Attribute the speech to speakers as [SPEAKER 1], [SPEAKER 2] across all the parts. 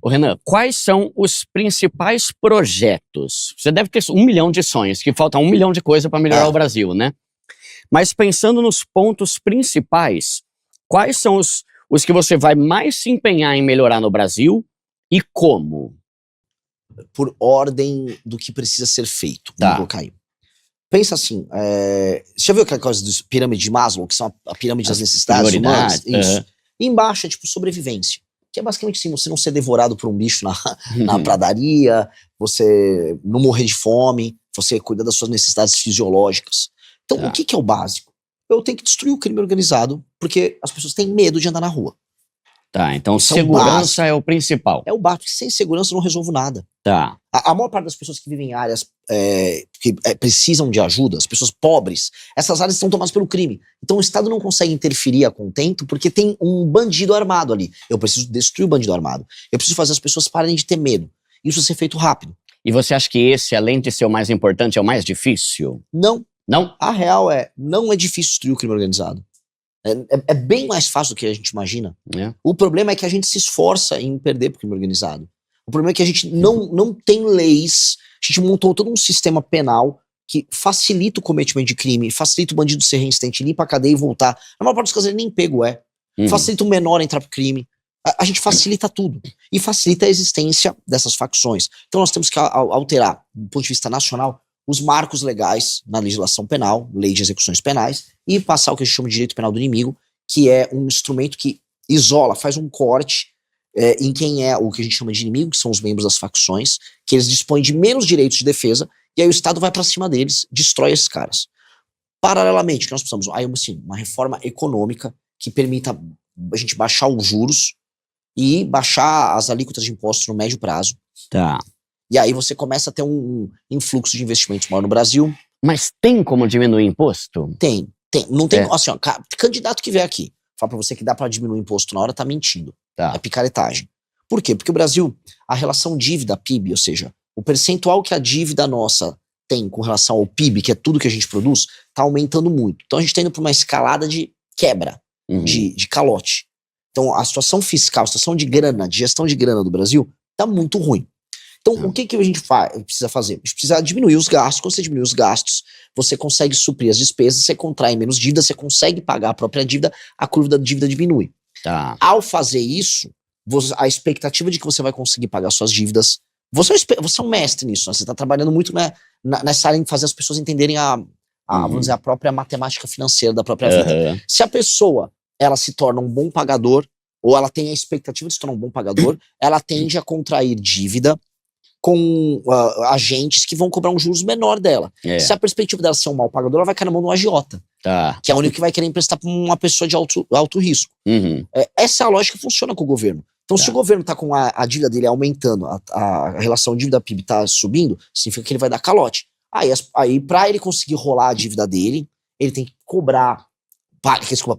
[SPEAKER 1] Ô Renan, quais são os principais projetos? Você deve ter 1 milhão de sonhos, que falta 1 milhão de coisas para melhorar o Brasil, né? Mas pensando nos pontos principais, quais são os que você vai mais se empenhar em melhorar no Brasil e como?
[SPEAKER 2] Por ordem do que precisa ser feito.
[SPEAKER 1] Tá.
[SPEAKER 2] Vamos colocar aí. Pensa assim, você já viu aquela coisa dos pirâmide de Maslow, que são a pirâmide das necessidades humanas? Isso. E embaixo é tipo sobrevivência. Que é basicamente assim, você não ser devorado por um bicho na pradaria, você não morrer de fome, você cuidar das suas necessidades fisiológicas. Então, o que é o básico? Eu tenho que destruir o crime organizado, porque as pessoas têm medo de andar na rua.
[SPEAKER 1] Tá, então segurança é o principal.
[SPEAKER 2] É o básico, sem segurança eu não resolvo nada.
[SPEAKER 1] Tá.
[SPEAKER 2] A maior parte das pessoas que vivem em áreas que precisam de ajuda, as pessoas pobres, essas áreas estão tomadas pelo crime. Então o Estado não consegue interferir a contento porque tem um bandido armado ali. Eu preciso destruir o bandido armado. Eu preciso fazer as pessoas pararem de ter medo. Isso ser feito rápido.
[SPEAKER 1] E você acha que esse, além de ser o mais importante, é o mais difícil?
[SPEAKER 2] Não.
[SPEAKER 1] Não?
[SPEAKER 2] A real não é difícil destruir o crime organizado. É bem mais fácil do que a gente imagina. O problema é que a gente se esforça em perder pro crime organizado. O problema é que a gente não tem leis, a gente montou todo um sistema penal que facilita o cometimento de crime, facilita o bandido ser reincidente, ir pra cadeia e voltar. Na maior parte dos casos ele nem pego facilita o menor entrar pro crime. A gente facilita tudo. E facilita a existência dessas facções. Então nós temos que alterar, do ponto de vista nacional, os marcos legais na legislação penal, lei de execuções penais, e passar o que a gente chama de direito penal do inimigo, que é um instrumento que isola, faz um corte em quem é o que a gente chama de inimigo, que são os membros das facções, que eles dispõem de menos direitos de defesa, e aí o Estado vai pra cima deles, destrói esses caras. Paralelamente, que nós precisamos, uma reforma econômica que permita a gente baixar os juros e baixar as alíquotas de impostos no médio prazo.
[SPEAKER 1] Tá.
[SPEAKER 2] E aí você começa a ter um influxo de investimentos maior no Brasil.
[SPEAKER 1] Mas tem como diminuir imposto?
[SPEAKER 2] Tem. Não tem, assim, ó, candidato que vier aqui, fala pra você que dá pra diminuir o imposto na hora, tá mentindo.
[SPEAKER 1] Tá.
[SPEAKER 2] É picaretagem. Por quê? Porque o Brasil, a relação dívida-PIB, ou seja, o percentual que a dívida nossa tem com relação ao PIB, que é tudo que a gente produz, tá aumentando muito. Então a gente tá indo pra uma escalada de quebra, de calote. Então a situação fiscal, a situação de grana, de gestão de grana do Brasil, tá muito ruim. Então, o que a gente precisa fazer? A gente precisa diminuir os gastos. Quando você diminui os gastos, você consegue suprir as despesas, você contrai menos dívida, você consegue pagar a própria dívida, a curva da dívida diminui.
[SPEAKER 1] Tá.
[SPEAKER 2] Ao fazer isso, a expectativa de que você vai conseguir pagar suas dívidas, você é um mestre nisso, né? Você está trabalhando muito nessa área de fazer as pessoas entenderem vamos dizer, a própria matemática financeira da própria vida. Se a pessoa ela se torna um bom pagador, ou ela tem a expectativa de se tornar um bom pagador, ela tende a contrair dívida com agentes que vão cobrar um juros menor dela. Se a perspectiva dela ser um mau pagador, ela vai cair na mão de um agiota. Que é o único que vai querer emprestar para uma pessoa de alto risco. Essa é a lógica que funciona com o governo. Então, se o governo está com a dívida dele aumentando, a relação dívida-PIB está subindo, significa que ele vai dar calote. Aí para ele conseguir rolar a dívida dele, ele tem que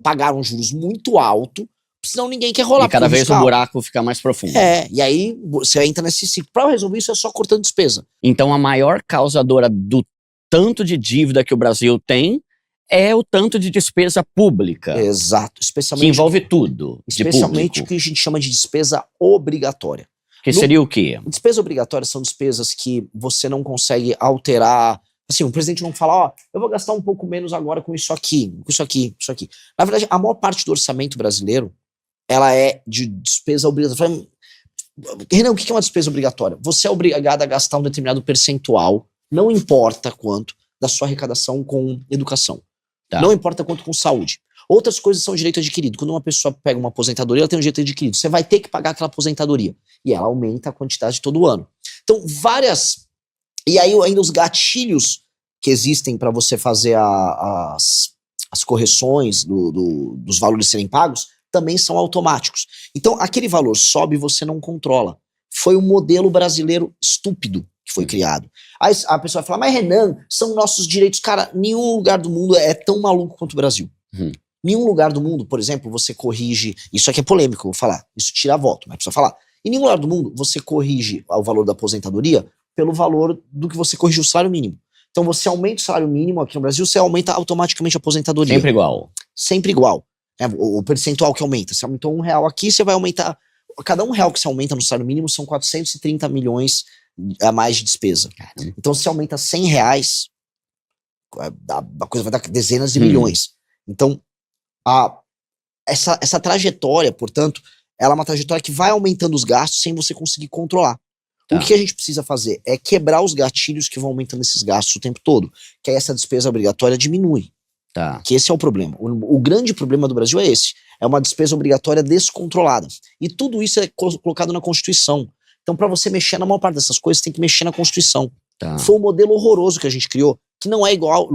[SPEAKER 2] pagar um juros muito alto, senão ninguém quer rolar.
[SPEAKER 1] E cada vez o buraco fica mais profundo.
[SPEAKER 2] E aí você entra nesse ciclo. Pra resolver isso é só cortando despesa.
[SPEAKER 1] Então a maior causadora do tanto de dívida que o Brasil tem é o tanto de despesa pública.
[SPEAKER 2] Exato.
[SPEAKER 1] Que envolve tudo.
[SPEAKER 2] Especialmente o que a gente chama de despesa obrigatória.
[SPEAKER 1] Que seria o quê?
[SPEAKER 2] Despesas obrigatórias são despesas que você não consegue alterar. Assim, o presidente não fala, eu vou gastar um pouco menos agora com isso aqui, com isso aqui, isso aqui. Na verdade, a maior parte do orçamento brasileiro ela é de despesa obrigatória. Renan, o que é uma despesa obrigatória? Você é obrigado a gastar um determinado percentual, não importa quanto, da sua arrecadação com educação. Não importa quanto com saúde. Outras coisas são direito adquirido. Quando uma pessoa pega uma aposentadoria, ela tem um direito adquirido. Você vai ter que pagar aquela aposentadoria. E ela aumenta a quantidade todo ano. Então, E aí ainda os gatilhos que existem para você fazer as correções dos valores serem pagos também são automáticos. Então, aquele valor sobe e você não controla. Foi um modelo brasileiro estúpido que foi criado. Aí a pessoa vai falar, mas Renan, são nossos direitos. Cara, nenhum lugar do mundo é tão maluco quanto o Brasil. Nenhum lugar do mundo, por exemplo, você corrige... Isso aqui é polêmico, eu vou falar. Isso tira voto, mas precisa falar. Em nenhum lugar do mundo, você corrige o valor da aposentadoria pelo valor do que você corrigiu o salário mínimo. Então, você aumenta o salário mínimo aqui no Brasil, você aumenta automaticamente a aposentadoria.
[SPEAKER 1] Sempre igual.
[SPEAKER 2] Sempre igual. O percentual que aumenta. Se aumentou R$1 aqui, você vai aumentar cada R$1 que você aumenta no salário mínimo são 430 milhões a mais de despesa.
[SPEAKER 1] Caramba.
[SPEAKER 2] Então, se aumenta R$100, a coisa vai dar dezenas de milhões. Então, essa trajetória, portanto, ela é uma trajetória que vai aumentando os gastos sem você conseguir controlar.
[SPEAKER 1] Tá.
[SPEAKER 2] O que a gente precisa fazer é quebrar os gatilhos que vão aumentando esses gastos o tempo todo, que aí essa despesa obrigatória diminui.
[SPEAKER 1] Tá.
[SPEAKER 2] Que esse é o problema. O grande problema do Brasil é esse. É uma despesa obrigatória descontrolada. E tudo isso é colocado na Constituição. Então, para você mexer na maior parte dessas coisas, tem que mexer na Constituição.
[SPEAKER 1] Tá.
[SPEAKER 2] Foi um modelo horroroso que a gente criou, que não é igual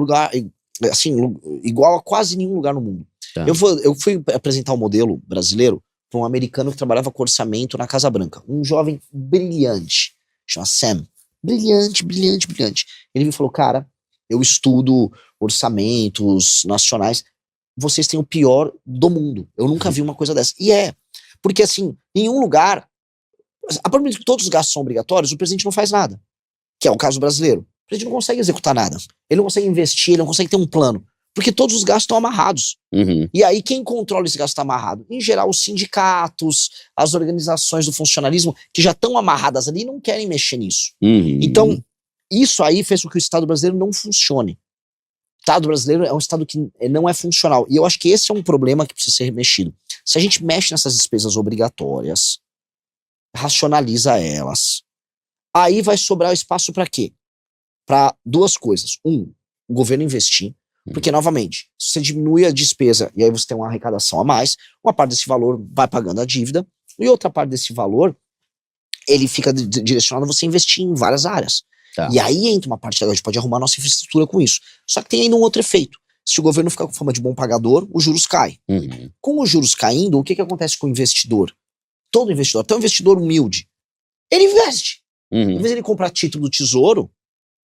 [SPEAKER 2] a quase nenhum lugar no mundo.
[SPEAKER 1] Tá.
[SPEAKER 2] Eu fui apresentar o modelo brasileiro para um americano que trabalhava com orçamento na Casa Branca. Um jovem brilhante, chama Sam. Brilhante, brilhante, brilhante. Ele me falou, cara, eu estudo orçamentos nacionais, vocês têm o pior do mundo. Eu nunca vi uma coisa dessa. E porque assim, em nenhum lugar, a partir do momento que todos os gastos são obrigatórios, o presidente não faz nada. Que é o caso brasileiro. O presidente não consegue executar nada. Ele não consegue investir, ele não consegue ter um plano. Porque todos os gastos estão amarrados.
[SPEAKER 1] Uhum.
[SPEAKER 2] E aí, quem controla esse gasto amarrado? Em geral, os sindicatos, as organizações do funcionalismo, que já estão amarradas ali e não querem mexer nisso.
[SPEAKER 1] Uhum.
[SPEAKER 2] Então, isso aí fez com que o Estado brasileiro não funcione. O Estado brasileiro é um Estado que não é funcional. E eu acho que esse é um problema que precisa ser mexido. Se a gente mexe nessas despesas obrigatórias, racionaliza elas, aí vai sobrar espaço para quê? Para duas coisas. O governo investir. Porque, novamente, se você diminui a despesa e aí você tem uma arrecadação a mais, uma parte desse valor vai pagando a dívida e outra parte desse valor, ele fica direcionado a você investir em várias áreas.
[SPEAKER 1] Tá.
[SPEAKER 2] E aí entra uma parte que a gente pode arrumar nossa infraestrutura com isso. Só que tem ainda um outro efeito. Se o governo ficar com fama de bom pagador, os juros caem.
[SPEAKER 1] Uhum.
[SPEAKER 2] Com os juros caindo, o que acontece com o investidor? Todo investidor, até um investidor humilde, ele investe. Em
[SPEAKER 1] Uhum.
[SPEAKER 2] vez de ele comprar título do tesouro,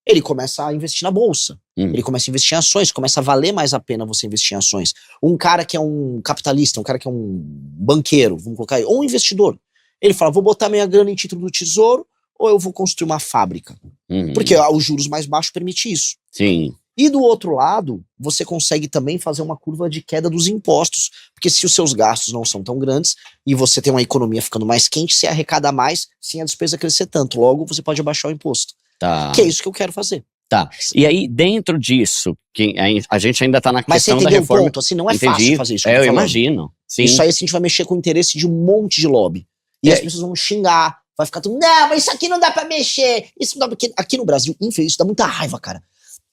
[SPEAKER 2] ele começa a investir na bolsa.
[SPEAKER 1] Uhum.
[SPEAKER 2] Ele começa a investir em ações, começa a valer mais a pena você investir em ações. Um cara que é um capitalista, um cara que é um banqueiro, vamos colocar aí, ou um investidor, ele fala, vou botar minha grana em título do tesouro ou eu vou construir uma fábrica.
[SPEAKER 1] Uhum.
[SPEAKER 2] Porque os juros mais baixos permitem isso.
[SPEAKER 1] Sim.
[SPEAKER 2] E do outro lado, você consegue também fazer uma curva de queda dos impostos. Porque se os seus gastos não são tão grandes e você tem uma economia ficando mais quente, você arrecada mais sem a despesa crescer tanto. Logo, você pode abaixar o imposto.
[SPEAKER 1] Tá.
[SPEAKER 2] Que é isso que eu quero fazer.
[SPEAKER 1] Tá. E aí, dentro disso, que a gente ainda tá na
[SPEAKER 2] Mas você
[SPEAKER 1] questão da
[SPEAKER 2] entendeu o
[SPEAKER 1] reforma.
[SPEAKER 2] ponto? Assim, não é
[SPEAKER 1] Entendi.
[SPEAKER 2] fácil fazer isso. que
[SPEAKER 1] Eu
[SPEAKER 2] tô falando.
[SPEAKER 1] imagino. Sim.
[SPEAKER 2] Isso aí assim, a gente vai mexer com o interesse de um monte de lobby. E as pessoas vão xingar. Vai ficar tudo, não, mas isso aqui não dá pra mexer. Isso não dá porque aqui no Brasil, infelizmente, isso dá muita raiva, cara.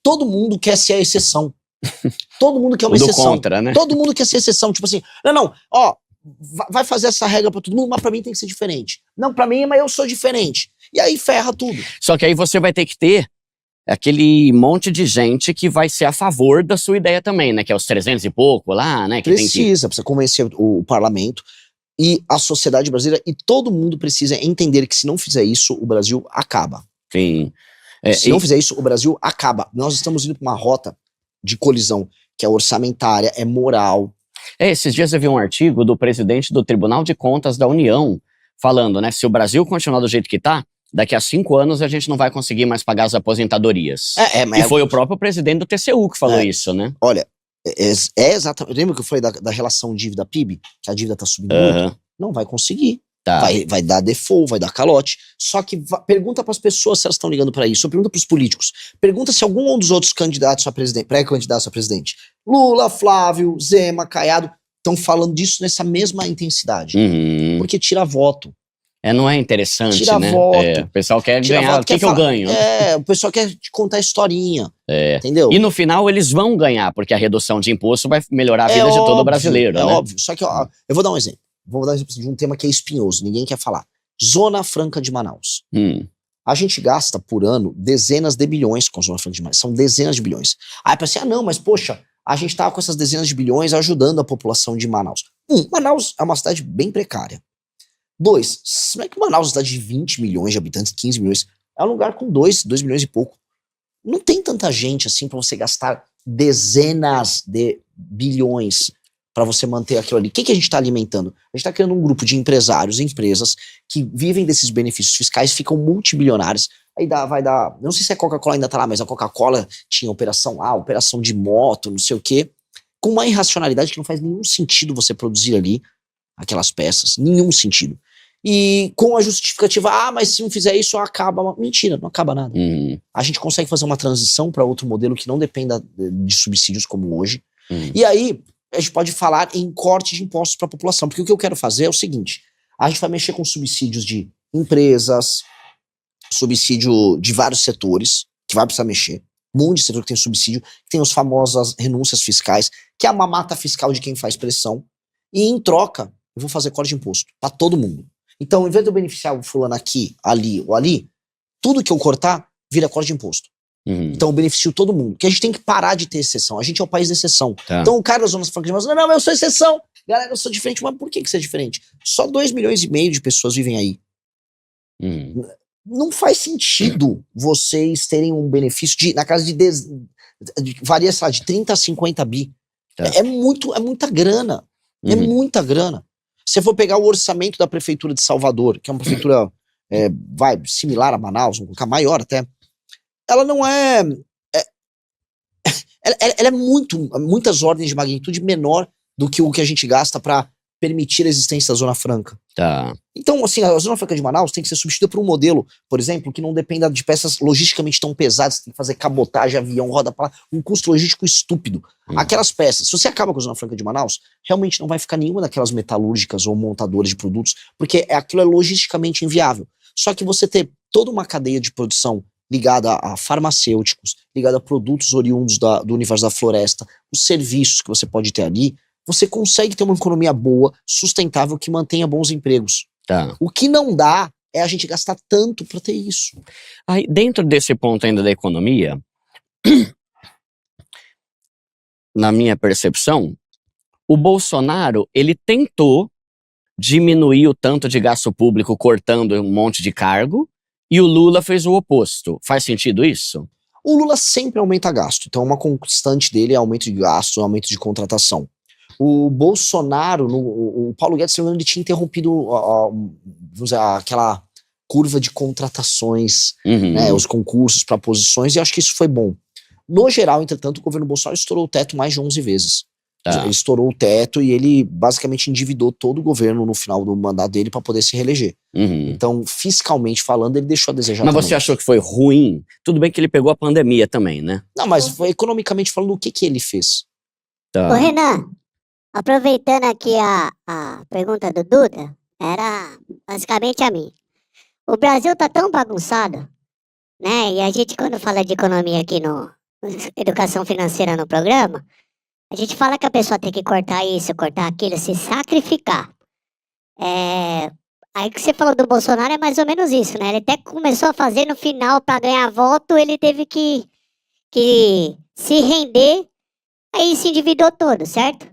[SPEAKER 2] Todo mundo quer ser a exceção. Todo mundo quer uma
[SPEAKER 1] O do
[SPEAKER 2] exceção.
[SPEAKER 1] contra, né?
[SPEAKER 2] Todo mundo quer ser exceção. Tipo assim, não, ó, vai fazer essa regra pra todo mundo, mas pra mim tem que ser diferente. Não, pra mim, mas eu sou diferente. E aí ferra tudo.
[SPEAKER 1] Só que aí você vai ter que ter aquele monte de gente que vai ser a favor da sua ideia também, né? Que é os 300 e pouco lá, né? Que
[SPEAKER 2] Precisa convencer o parlamento e a sociedade brasileira, e todo mundo precisa entender que se não fizer isso, o Brasil acaba.
[SPEAKER 1] Sim.
[SPEAKER 2] Se não fizer isso, o Brasil acaba. Nós estamos indo para uma rota de colisão que é orçamentária, é moral.
[SPEAKER 1] Esses dias eu vi um artigo do presidente do Tribunal de Contas da União falando, né? Se o Brasil continuar do jeito que tá, daqui a 5 anos a gente não vai conseguir mais pagar as aposentadorias. E foi o próprio presidente do TCU que falou isso, né?
[SPEAKER 2] Olha, é exatamente. Lembra que eu falei da relação dívida-PIB? Que a dívida tá subindo muito? Não vai conseguir.
[SPEAKER 1] Tá.
[SPEAKER 2] Vai dar default, vai dar calote. Só que pergunta para as pessoas se elas estão ligando para isso. Ou pergunta para os políticos. Pergunta se algum dos outros candidatos a presidente, pré-candidatos a presidente, Lula, Flávio, Zema, Caiado, estão falando disso nessa mesma intensidade.
[SPEAKER 1] Uhum.
[SPEAKER 2] Porque tira voto.
[SPEAKER 1] Não é interessante,
[SPEAKER 2] Tira
[SPEAKER 1] né?
[SPEAKER 2] voto.
[SPEAKER 1] O pessoal quer
[SPEAKER 2] Tira
[SPEAKER 1] ganhar.
[SPEAKER 2] voto,
[SPEAKER 1] O que eu ganho?
[SPEAKER 2] O pessoal quer te contar historinha. Entendeu?
[SPEAKER 1] E no final eles vão ganhar, porque a redução de imposto vai melhorar a vida de todo brasileiro, né?
[SPEAKER 2] Óbvio. Só que ó, eu vou dar um exemplo. Vou dar um exemplo de um tema que é espinhoso, ninguém quer falar. Zona Franca de Manaus. A gente gasta por ano dezenas de bilhões com a Zona Franca de Manaus. São dezenas de bilhões. Aí pensa, não, mas poxa, a gente tá com essas dezenas de bilhões ajudando a população de Manaus. Manaus é uma cidade bem precária. 2, não é que Manaus é uma cidade de 20 milhões de habitantes, 15 milhões, é um lugar com 2 milhões e pouco. Não tem tanta gente assim pra você gastar dezenas de bilhões para você manter aquilo ali. O que a gente está alimentando? A gente está criando um grupo de empresários, empresas que vivem desses benefícios fiscais, ficam multibilionários. Aí vai dar, não sei se a Coca-Cola ainda tá lá, mas a Coca-Cola tinha operação lá, operação de moto, não sei o quê, com uma irracionalidade que não faz nenhum sentido você produzir ali aquelas peças, nenhum sentido. E com a justificativa, mas se não fizer isso, acaba. Mentira, não acaba nada. A gente consegue fazer uma transição para outro modelo que não dependa de subsídios como hoje. E aí, a gente pode falar em corte de impostos para a população. Porque o que eu quero fazer é o seguinte: a gente vai mexer com subsídios de empresas, subsídio de vários setores, que vai precisar mexer. Um monte de setor que tem subsídio, que tem as famosas renúncias fiscais, que é a mamata fiscal de quem faz pressão. E em troca, eu vou fazer corte de imposto para todo mundo. Então, em vez de eu beneficiar o fulano aqui, ali ou ali, tudo que eu cortar vira corte de imposto. Então eu beneficio todo mundo. Porque a gente tem que parar de ter exceção. A gente é o país da exceção.
[SPEAKER 1] Tá.
[SPEAKER 2] Então o cara das zonas francas de não, eu sou exceção. Galera, eu sou diferente. Mas por que você é diferente? Só 2,5 milhões de pessoas vivem aí. Não faz sentido vocês terem um benefício na casa varia, sei lá, de 30 a 50 bi.
[SPEAKER 1] Tá.
[SPEAKER 2] É muita grana. É muita grana. Se você for pegar o orçamento da prefeitura de Salvador, que é uma prefeitura similar a Manaus, vamos colocar maior até, ela não é... ela é muitas ordens de magnitude menor do que o que a gente gasta para permitir a existência da Zona Franca.
[SPEAKER 1] Tá.
[SPEAKER 2] Então, assim, a Zona Franca de Manaus tem que ser substituída por um modelo, por exemplo, que não dependa de peças logisticamente tão pesadas, tem que fazer cabotagem, avião, roda pra lá, um custo logístico estúpido. Aquelas peças, se você acaba com a Zona Franca de Manaus, realmente não vai ficar nenhuma daquelas metalúrgicas ou montadoras de produtos, porque aquilo é logisticamente inviável. Só que você ter toda uma cadeia de produção ligada a farmacêuticos, ligada a produtos oriundos do universo da floresta, os serviços que você pode ter ali, você consegue ter uma economia boa, sustentável, que mantenha bons empregos.
[SPEAKER 1] Tá.
[SPEAKER 2] O que não dá é a gente gastar tanto para ter isso.
[SPEAKER 1] Aí, dentro desse ponto ainda da economia, na minha percepção, o Bolsonaro, ele tentou diminuir o tanto de gasto público cortando um monte de cargo, e o Lula fez o oposto. Faz sentido isso?
[SPEAKER 2] O Lula sempre aumenta gasto, então uma constante dele é aumento de gasto, aumento de contratação. O Bolsonaro, o Paulo Guedes, ele tinha interrompido vamos dizer, aquela curva de contratações, né, os concursos para posições, e acho que isso foi bom. No geral, entretanto, o governo Bolsonaro estourou o teto mais de 11 vezes. Tá. Ele estourou o teto e ele basicamente endividou todo o governo no final do mandato dele para poder se reeleger. Então, fiscalmente falando, ele deixou a desejar.
[SPEAKER 1] Mas
[SPEAKER 2] também.
[SPEAKER 1] você achou que foi ruim? Tudo bem que ele pegou a pandemia também, né?
[SPEAKER 2] Não, mas foi, economicamente falando, o que ele fez?
[SPEAKER 1] Tá.
[SPEAKER 3] Ô, Renan, aproveitando aqui a pergunta do Duda, era basicamente a mim. O Brasil tá tão bagunçado, né? E a gente, quando fala de economia aqui no Educação Financeira no programa, a gente fala que a pessoa tem que cortar isso, cortar aquilo, se sacrificar. Aí que você falou do Bolsonaro é mais ou menos isso, né? Ele até começou a fazer no final para ganhar voto, ele teve que se render, aí se endividou todo, certo?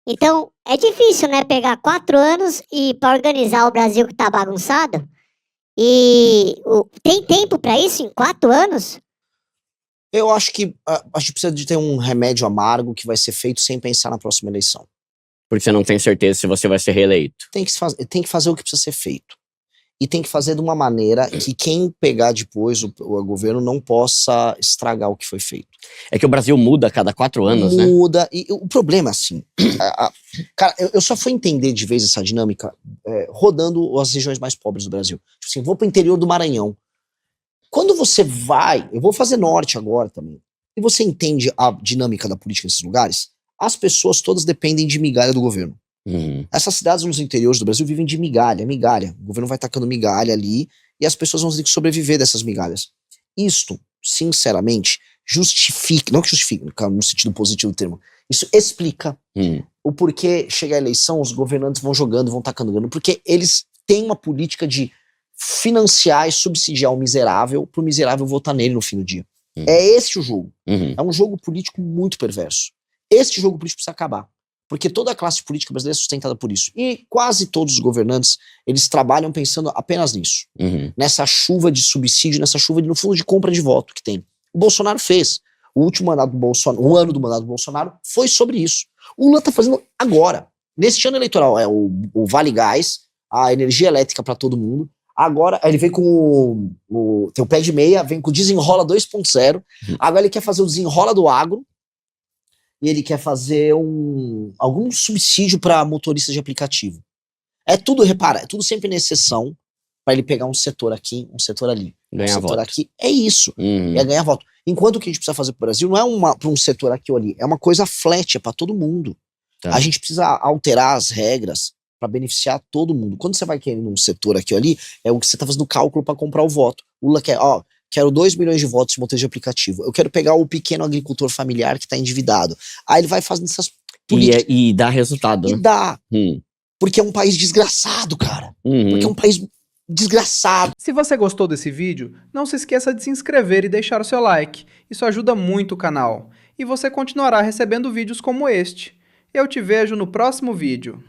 [SPEAKER 3] Então, é difícil, né? Pegar 4 anos e para organizar o Brasil que tá bagunçado. E tem tempo para isso em 4 anos?
[SPEAKER 2] Eu acho que a gente precisa de ter um remédio amargo que vai ser feito sem pensar na próxima eleição.
[SPEAKER 1] Porque você não tem certeza se você vai ser reeleito.
[SPEAKER 2] Tem que fazer o que precisa ser feito. E tem que fazer de uma maneira que quem pegar depois o governo não possa estragar o que foi feito.
[SPEAKER 1] É que o Brasil muda a cada 4 anos, né?
[SPEAKER 2] Muda. E o problema, assim... cara, eu só fui entender de vez essa dinâmica rodando as regiões mais pobres do Brasil. Tipo assim, vou pro interior do Maranhão. Quando você vai... Eu vou fazer norte agora também. E você entende a dinâmica da política nesses lugares, as pessoas todas dependem de migalha do governo. Essas cidades nos interiores do Brasil vivem de migalha. O governo vai tacando migalha ali e as pessoas vão ter que sobreviver dessas migalhas. Isto, sinceramente, justifica, não que justifique no sentido positivo do termo, isso explica o porquê chega a eleição, os governantes vão jogando, vão tacando grana, porque eles têm uma política de financiar e subsidiar o miserável pro miserável votar nele no fim do dia. É esse o jogo. É um jogo político muito perverso. Este jogo político precisa acabar. Porque toda a classe política brasileira é sustentada por isso. E quase todos os governantes, eles trabalham pensando apenas nisso. Nessa chuva de subsídio, nessa chuva, no fundo, de compra de voto que tem. O Bolsonaro fez. O último mandato do Bolsonaro, um ano do mandato do Bolsonaro, foi sobre isso. O Lula tá fazendo agora. Neste ano eleitoral, o Vale Gás, a energia elétrica para todo mundo. Agora, ele vem com tem o pé de meia, vem com o Desenrola 2.0. Agora ele quer fazer o Desenrola do Agro. E ele quer fazer algum subsídio para motoristas de aplicativo. É tudo, repara, é tudo sempre na exceção para ele pegar um setor aqui, um setor ali.
[SPEAKER 1] Ganhar
[SPEAKER 2] setor
[SPEAKER 1] voto.
[SPEAKER 2] aqui. É isso.
[SPEAKER 1] Uhum.
[SPEAKER 2] É ganhar voto. Enquanto o que a gente precisa fazer pro Brasil não é para um setor aqui ou ali, é uma coisa flat, é para todo mundo.
[SPEAKER 1] Tá.
[SPEAKER 2] A gente precisa alterar as regras para beneficiar todo mundo. Quando você vai querendo um setor aqui ou ali, é o que você tá fazendo cálculo para comprar o voto. O Lula quer, ó, quero 2 milhões de votos de motorista de aplicativo. Eu quero pegar o pequeno agricultor familiar que tá endividado. Aí ele vai fazendo essas políticas.
[SPEAKER 1] E dá resultado,
[SPEAKER 2] E
[SPEAKER 1] né?
[SPEAKER 2] dá. Porque é um país desgraçado, cara. Porque é um país desgraçado.
[SPEAKER 4] Se você gostou desse vídeo, não se esqueça de se inscrever e deixar o seu like. Isso ajuda muito o canal. E você continuará recebendo vídeos como este. Eu te vejo no próximo vídeo.